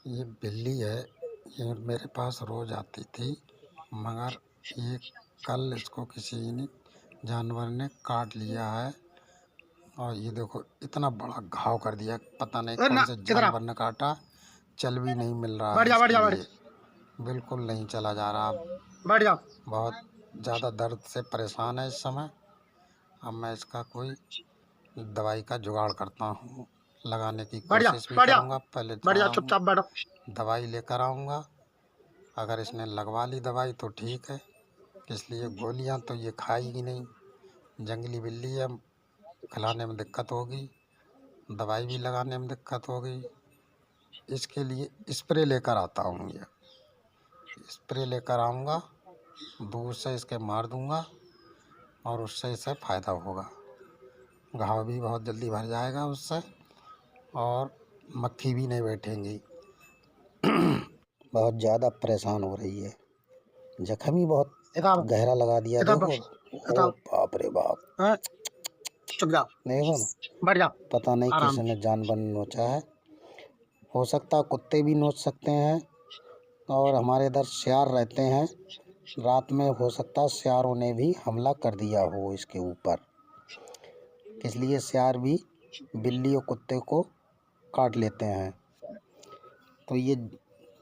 ये बिल्ली है, ये मेरे पास रोज आती थी, मगर ये कल इसको किसी ने जानवर ने काट लिया है। और ये देखो इतना बड़ा घाव कर दिया, पता नहीं अरे कौन ना, से इधर आ। जानवर ने काटा। चल भी नहीं मिल रहा बैठ है जा, बैठ इसके जा, लिए, बिल्कुल नहीं चला जा रहा। बैठ जा। बहुत ज़्यादा दर्द से परेशान है इस समय। अब मैं इसका कोई दवाई का जुगाड़ करता हूँ, लगाने की बैठ जा, कोशिश भी बैठ जा, करूँगा। पहले बैठ जा, जाऊँ, चुपचाप बैठो। दवाई लेकर आऊँगा। अगर इसने लगवा ली दवाई तो ठीक है, इसलिए गोलियां तो ये खाएगी नहीं। जंगली बिल्ली है, खिलाने में दिक्कत होगी, दवाई भी लगाने में दिक्कत होगी। इसके लिए स्प्रे लेकर आता हूँ, ये स्प्रे लेकर आऊँगा, दूर से इसके मार दूँगा और उससे इसे फ़ायदा होगा। घाव भी बहुत जल्दी भर जाएगा उससे, और मक्खी भी नहीं बैठेंगी। बहुत ज़्यादा परेशान हो रही है, जख्म ही बहुत इधर गहरा लगा दिया। इधर देखो, ओ इधर, बाप रे बाप, हाँ, चुप जा, देखो ना, बैठ जा, पता नहीं आराम से। किसने जानवर नोचा है। हो सकता है कुत्ते भी नोच सकते हैं, और हमारे इधर सियार रहते हैं, रात में हो सकता है सियारों ने भी हमला कर दिया हो इसके ऊपर, इसलिए सियार भी बिल्ली और कुत्ते को काट लेते हैं। तो ये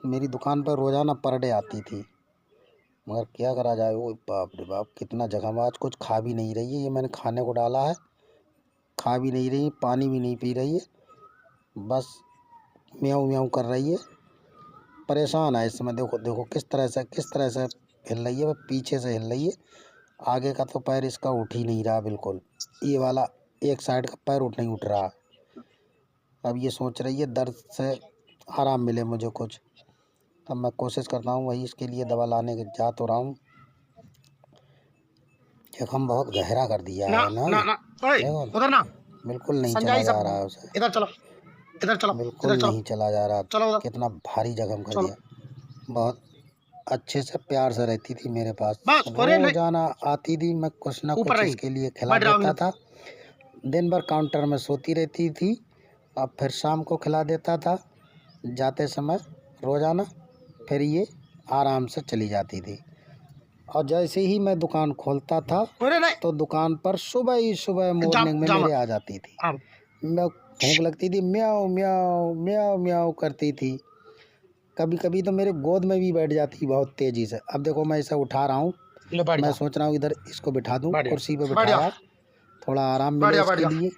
मेरी दुकान पर रोज़ाना पर डे आती थी, मगर क्या करा जाए। वो बाप रे बाप, कितना जख्म। आज कुछ खा भी नहीं रही है, ये मैंने खाने को डाला है, खा भी नहीं रही, पानी भी नहीं पी रही है, बस म्याऊं म्याऊं कर रही है। परेशान है इस समय। देखो देखो किस तरह से हिल रही है, वह पीछे से हिल रही है। आगे का तो पैर इसका उठ ही नहीं रहा बिल्कुल, ये वाला एक साइड का पैर उठ रहा। अब ये सोच रही है दर्द से आराम मिले मुझे कुछ। अब मैं कोशिश करता हूँ, वही इसके लिए दवा लाने के जा तो रहा हूँ। जख्म बहुत गहरा कर दिया ना है ना, ना ना, ओए, देखो उधर ना, बिल्कुल नहीं चला समझाई जा सब। रहा है उसे, इधर चलो, इधर चलो, बिल्कुल इधर चलो, नहीं चला जा रहा। चलो उधर, कितना भारी जख्म कर चलो। दिया। बहुत अच्छे से प्यार से रहती थी मेरे पास, बस अरे नहीं, रोजाना आती थी, मैं कुछ ना ऊपर कुछ नहीं, इसके लिए खिला बैठ जाओ देता इधर। था। दिन भर काउंटर में सोती रहती थी, अब फिर शाम को खिला देता था जाते समय रोजाना। फिर ये आराम से चली जाती थी, और जैसे ही मैं दुकान खोलता था अरे नहीं, तो दुकान पर सुबह ही सुबह जा, मॉर्निंग में जा मेरे मत। आ जाती थी। हाँ, मैं भूख लगती थी, म्याऊं म्याऊं म्याऊं म्याऊं करती थी। कभी कभी तो मेरे गोद में भी बैठ जाती बहुत तेज़ी से। अब देखो मैं इसे उठा रहा हूँ, ले बैठ मैं जा, सोच रहा हूँ इधर इसको बिठा दूँ, बैठ जा, कुर्सी पे बैठ जा, बिठाया, थोड़ा आराम बैठ मिले जा, बैठ इसके जा। लिए।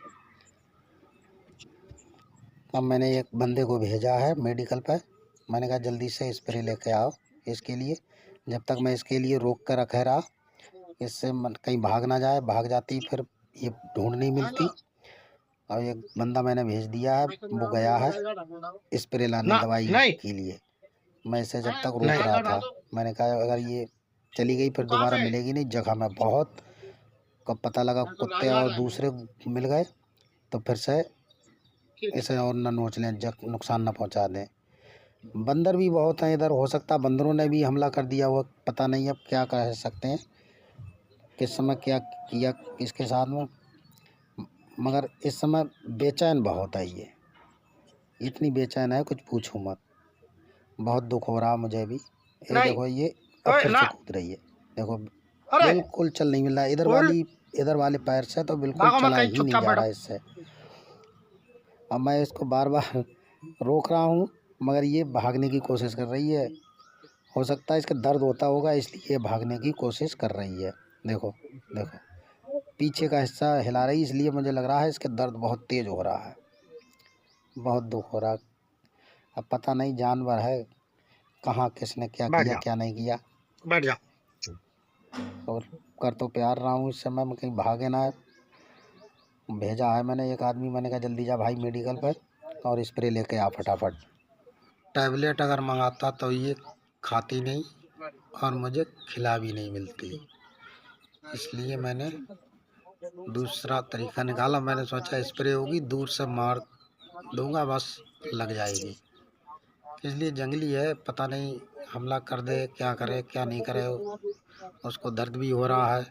अब मैंने एक बंदे को भेजा है मेडिकल पर, मैंने कहा जल्दी से स्प्रे लेके आओ इसके लिए। जब तक मैं इसके लिए रोक कर रखे रहा, इससे कहीं भाग ना जाए, भाग जाती फिर ये ढूंढ नहीं मिलती। और एक बंदा मैंने भेज दिया है, वो गया है स्प्रे लाने ना दवाई नहीं, के लिए। मैं इसे जब तक रोक नहीं, रहा था, मैंने कहा अगर ये चली गई फिर दोबारा मिलेगी नहीं। जगह में बहुत, कब पता लगा कुत्ते और दूसरे मिल गए तो फिर से इसे और न नोच लें, नुकसान न पहुंचा दें। बंदर भी बहुत हैं इधर, हो सकता है बंदरों ने भी हमला कर दिया हुआ, पता नहीं, अब क्या कह सकते हैं किस समय क्या किया किसके साथ में। मगर इस समय बेचैन बहुत है ये, इतनी बेचैन है कुछ पूछो मत। बहुत दुख हो रहा मुझे भी। ये नहीं, देखो ये अब ओए फिर ना, से कूद रही है, देखो अरे, बिल्कुल चल नहीं मिल रहा है। और इधर वाले पैर से तो बिल्कुल भागो मत चला कहीं, ही नहीं चुपचाप जा बैठो। रहा है इससे। अब मैं इसको बार बार रोक रहा हूँ, मगर ये भागने की कोशिश कर रही है। हो सकता है इसका दर्द होता होगा, इसलिए भागने की कोशिश कर रही है। देखो देखो, पीछे का हिस्सा हिला रही, इसलिए मुझे लग रहा है इसके दर्द बहुत तेज़ हो रहा है, बहुत दुख हो रहा। अब पता नहीं जानवर है, कहाँ किसने क्या बैठ किया जा, क्या नहीं किया। बैठ जा। और कर तो प्यार रहा हूँ इस समय, मैं कहीं भागे ना। भेजा है मैंने एक आदमी, मैंने कहा जल्दी जा भाई मेडिकल पर और स्प्रे लेके आ फटाफट। टैबलेट अगर मंगाता तो ये खाती नहीं और मुझे खिला भी नहीं मिलती, इसलिए मैंने दूसरा तरीका निकाला। मैंने सोचा स्प्रे होगी, दूर से मार दूंगा, बस लग जाएगी। इसलिए जंगली है, पता नहीं हमला कर दे, क्या करे क्या नहीं करे। उसको दर्द भी हो रहा है,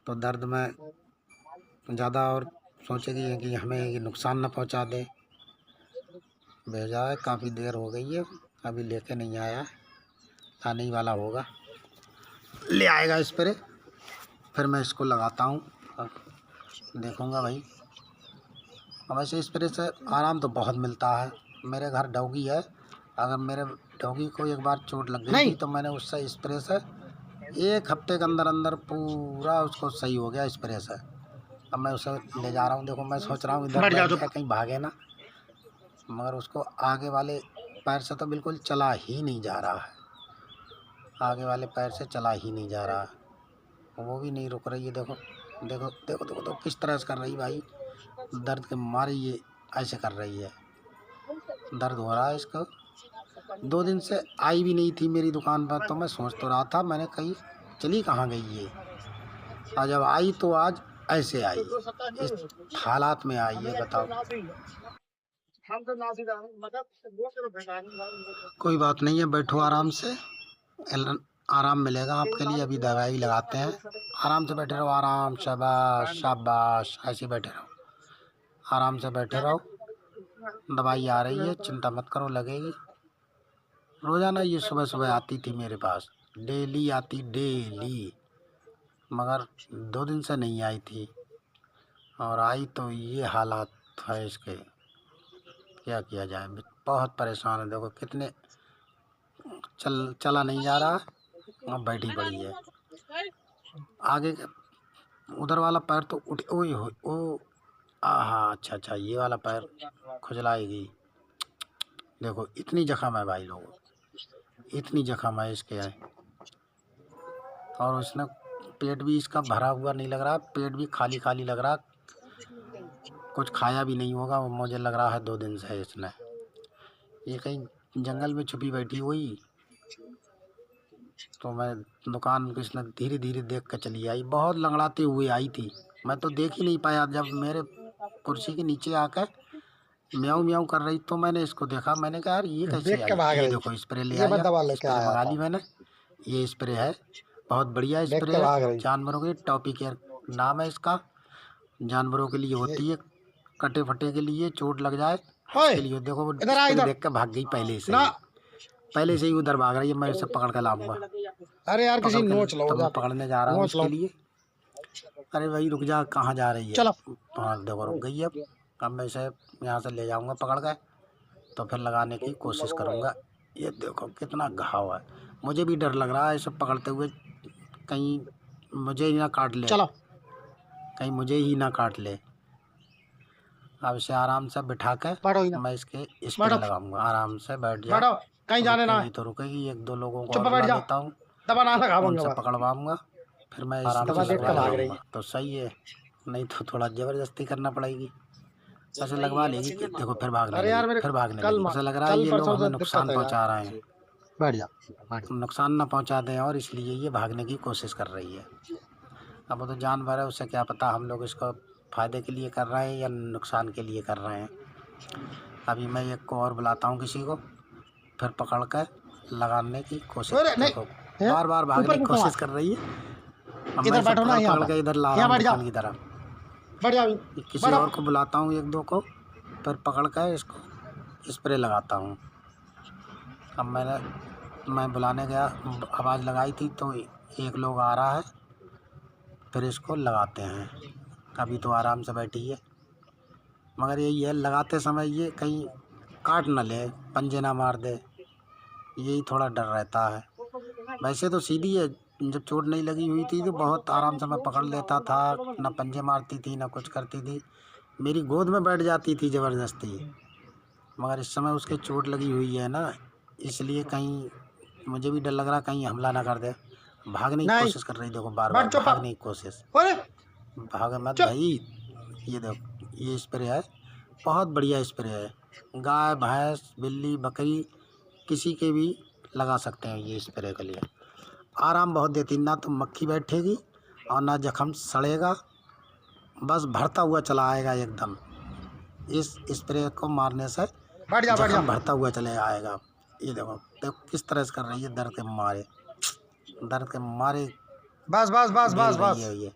तो दर्द में ज़्यादा और सोचेगी कि हमें ये नुकसान न पहुंचा दे। भेजा है, काफ़ी देर हो गई है, अभी लेके नहीं आया, आने ही वाला होगा, ले आएगा स्प्रे, फिर मैं इसको लगाता हूँ, देखूँगा भाई। वैसे स्प्रे से आराम तो बहुत मिलता है। मेरे घर डॉगी है, अगर मेरे डॉगी को एक बार चोट लग गई थी तो मैंने उससे स्प्रे से 1 हफ्ते के अंदर अंदर पूरा उसको सही हो गया स्प्रे से। अब मैं उसे ले जा रहा हूँ, देखो मैं सोच रहा हूँ इधर बैठ जाए कहीं भागे ना, मगर उसको आगे वाले पैर से तो बिल्कुल चला ही नहीं जा रहा है, आगे वाले पैर से चला ही नहीं जा रहा है, वो भी नहीं रुक रही है। देखो देखो देखो देखो तो किस तरह से कर रही भाई, दर्द के मारे ये ऐसे कर रही है, दर्द हो रहा है इसको। 2 दिन से आई भी नहीं थी मेरी दुकान पर, तो मैं सोच तो रहा था, मैंने कही चली कहाँ गई ये, और जब आई तो आज ऐसे आई, इस हालात में आई है, बताओ। कोई बात नहीं है, बैठो आराम से, आराम मिलेगा आपके लिए। अभी दवाई लगाते हैं, आराम से बैठे रहो, आराम, शाबाश शाबाश, ऐसे बैठे रहो, आराम से बैठे रहो। दवाई आ रही है, चिंता मत करो, लगेगी। रोज़ाना ये सुबह सुबह आती थी मेरे पास, डेली आती, डेली, मगर 2 दिन से नहीं आई थी, और आई तो ये हालात है इसके, क्या किया जाए, बहुत परेशान है। देखो कितने चला नहीं जा रहा, अब बैठी पड़ी है। आगे उधर वाला पैर तो उठ, ओए हो ओ, आहा, अच्छा, ये वाला पैर खुजलाएगी। देखो इतनी जख्म है भाई लोगों, इतनी जख्म है इसके है, और उसने पेट भी इसका भरा हुआ नहीं लग रहा, पेट भी खाली खाली लग रहा, कुछ खाया भी नहीं होगा, मुझे लग रहा है 2 दिन से इसने, ये कहीं जंगल में छुपी बैठी हुई, तो मैं दुकान को इसने धीरे धीरे देख कर चली आई, बहुत लंगड़ाते हुए आई थी, मैं तो देख ही नहीं पाया। जब मेरे कुर्सी के नीचे आकर म्याऊं म्याऊं कर रही तो मैंने इसको देखा, मैंने कहा यार ये कैसे आई, ये देखो स्प्रे ले आया, स्प्रे मंगा ली मैंने, ये स्प्रे है, बहुत बढ़िया स्प्रे है, जानवरों के टॉपी केयर नाम है इसका, जानवरों के लिए होती है, कटे फटे के लिए, चोट लग जाए उसके लिए। देखो वो देख कर भाग गई, पहले से ही उधर भाग रही है, मैं उसे पकड़ कर लाऊंगा। अरे यार किसी नोच लो, मैं पकड़ने जा रहा हूँ उसके लिए। अरे भाई रुक जा, कहाँ जा रही है, चलो। हाँ देखो रुक गई है, अब मैं इसे यहाँ से ले जाऊंगा पकड़ कर, तो फिर लगाने की कोशिश करूँगा। ये देखो कितना घाव है, मुझे भी डर लग रहा है इसे पकड़ते हुए, कहीं मुझे ही ना काट ले, चलो, कहीं मुझे ही ना काट ले। अब इसे आराम से बिठा कर मैं इसके स्प्रे लगाऊंगा, आराम से बैठ जाओ, कहीं जाने ना, तो रुकेगी, 1-2 लोगों को बुला लेता हूँ, उनसे पकड़वाऊंगा, फिर मैं आराम से लगवा, तो सही है, नहीं तो थोड़ा ज़बरदस्ती करना पड़ेगी। ऐसे लगवा लेगी कि देखो फिर भागने लगी, फिर भागने लगी, ऐसा लग रहा है ये लोग हमें नुकसान पहुंचा रहे हैं, बैठ जा, नुकसान ना पहुंचा दें, और इसलिए ये भागने की कोशिश कर रही है। अब वो तो जानवर है, उसे क्या पता हम लोग इसको फ़ायदे के लिए कर रहे हैं या नुकसान के लिए कर रहे हैं। अभी मैं एक को और बुलाता हूँ किसी को, फिर पकड़ कर लगाने की कोशिश, देखो बार बार भागने की कोशिश कर रही है, इधर बैठो ना, पकड़ के इधर ला रहा हूँ दुकान की तरफ, किसी और को बुलाता हूँ 1-2 को, फिर पकड़ कर इसको स्प्रे लगाता हूँ। अब मैं बुलाने गया, आवाज़ लगाई थी तो 1 लोग आ रहा है, फिर इसको लगाते हैं। अभी तो आराम से बैठी है, मगर यही है लगाते समय ये कहीं काट न ले, पंजे ना मार दे, यही थोड़ा डर रहता है। वैसे तो सीधी है, जब चोट नहीं लगी हुई थी तो बहुत आराम से मैं पकड़ लेता था, ना पंजे मारती थी ना कुछ करती थी, मेरी गोद में बैठ जाती थी ज़बरदस्ती, मगर इस समय उसके चोट लगी हुई है ना, इसलिए कहीं मुझे भी डर लग रहा कहीं हमला ना कर दे, भागने की कोशिश कर रही, देखो बार बार भागने की कोशिश, भाग मत भाई। ये देखो ये स्प्रे है, बहुत बढ़िया स्प्रे है, गाय भैंस बिल्ली बकरी किसी के भी लगा सकते हैं ये स्प्रे के लिए, आराम बहुत देती, ना तो मक्खी बैठेगी और ना जख्म सड़ेगा, बस भरता हुआ चला आएगा एकदम, इस स्प्रे को मारने से जख्म भरता हुआ चले आएगा। ये देखो देखो किस तरह से कर रही है, दर्द के मारे बस ये।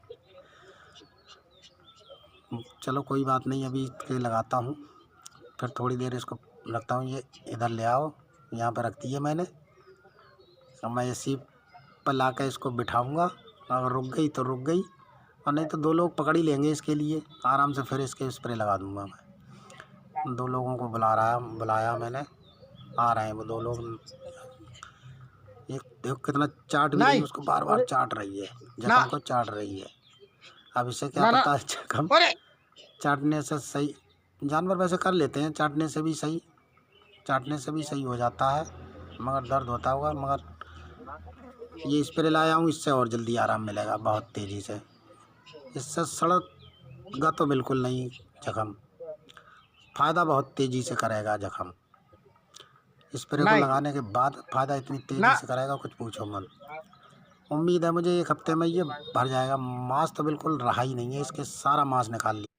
चलो कोई बात नहीं, अभी इसके लगाता हूँ, फिर थोड़ी देर इसको लगता हूँ ये इधर ले आओ, यहाँ पर रख दी है मैंने। अब मैं इसी पर ला कर इसको बिठाऊँगा, अगर रुक गई तो रुक गई, और नहीं तो 2 लोग पकड़ ही लेंगे इसके लिए आराम से। फिर इसके स्प्रे लगा दूँगा मैं। 2 लोगों को बुलाया मैंने, आ रहे हैं वो 2 लोग। ये देखो कितना चाट भी रही है, उसको बार बार चाट रही है, जख्म को चाट रही है। अब इसे क्या पता है जख्म चाटने से सही, जानवर वैसे कर लेते हैं, चाटने से भी सही हो जाता है, मगर दर्द होता होगा। मगर ये स्प्रे लाया हूँ, इससे और जल्दी आराम मिलेगा, बहुत तेज़ी से। इससे सड़ेगा तो बिल्कुल नहीं जख्म, फ़ायदा बहुत तेज़ी से करेगा जख्म। स्प्रे को लगाने के बाद फ़ायदा इतनी तेज़ी से करेगा कुछ पूछो मत। उम्मीद है मुझे 1 हफ्ते में ये भर जाएगा। मांस तो बिल्कुल रहा ही नहीं है, इसके सारा मांस निकाल लिया।